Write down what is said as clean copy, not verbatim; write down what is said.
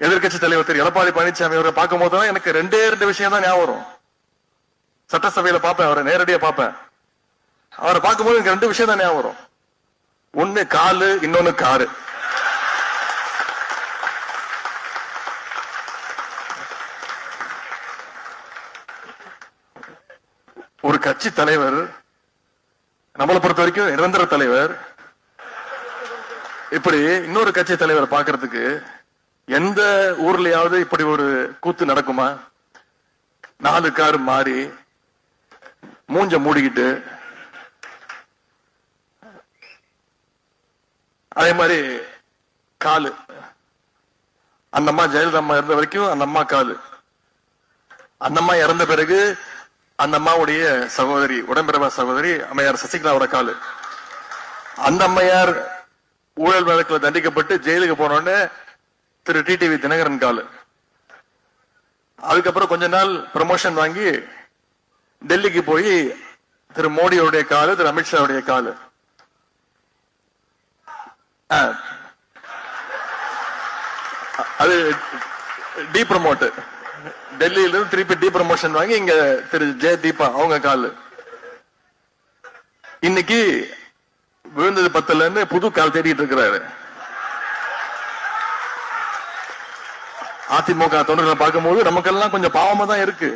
எதிர்கட்சி தலைவர் திரு எடப்பாடி பழனிசாமி அவரை பார்க்கும் போதுதான் எனக்கு ரெண்டு விஷயம் தான் ஞாபகம் வரும். சட்டசபையில பார்ப்பேன், அவரை நேரடியா பார்ப்பேன். அவரை பார்க்கும்போது எனக்கு ரெண்டு விஷயம் தான் ஞாபகம் வரும். ஒண்ணு காலு, இன்னொன்னு காரு. ஒரு கட்சி தலைவர், நம்மளை பொறுத்த வரைக்கும் நிரந்தர தலைவர், இப்படி இன்னொரு கட்சி தலைவர் பாக்குறதுக்கு எந்த ஊர்லயாவது இப்படி ஒரு கூத்து நடக்குமா? 4 கார் மாறி மூஞ்ச மூடிக்கிட்டு, அதே மாதிரி காலு, அந்த அம்மா ஜெயலலிதா அம்மா இருந்த வரைக்கும் அந்த அம்மா காலு, அந்த அம்மா இறந்த பிறகு அந்த அம்மாவுடைய சகோதரி, உடன்பிறவா சகோதரி அம்மையார் சசிகலாவோட காலு, அந்த அம்மையார் ஊழல் வழக்கில் தண்டிக்கப்பட்டு ஜெயிலுக்கு போனோன்னு திரு டிடிவி தினகரன் காலு, அதுக்கப்புறம் கொஞ்ச நாள் ப்ரமோஷன் வாங்கி டெல்லிக்கு போய் திரு மோடியோடைய காலு, திரு அமித்ஷாவுடைய காலு. அது டி ப்ரமோட், டெல்லியில இருந்து திருப்பி டி ப்ரமோஷன் வாங்கி இங்க திரு ஜெய தீபா அவங்க காலு. இன்னைக்கு விழுந்தது 10ல இருந்து புது கால் தேடிட்டு இருக்கிறாரு. அதிமுக தொண்டர்களை பார்க்கும்போது நமக்கெல்லாம் கொஞ்சம் பாவமா தான் இருக்கு.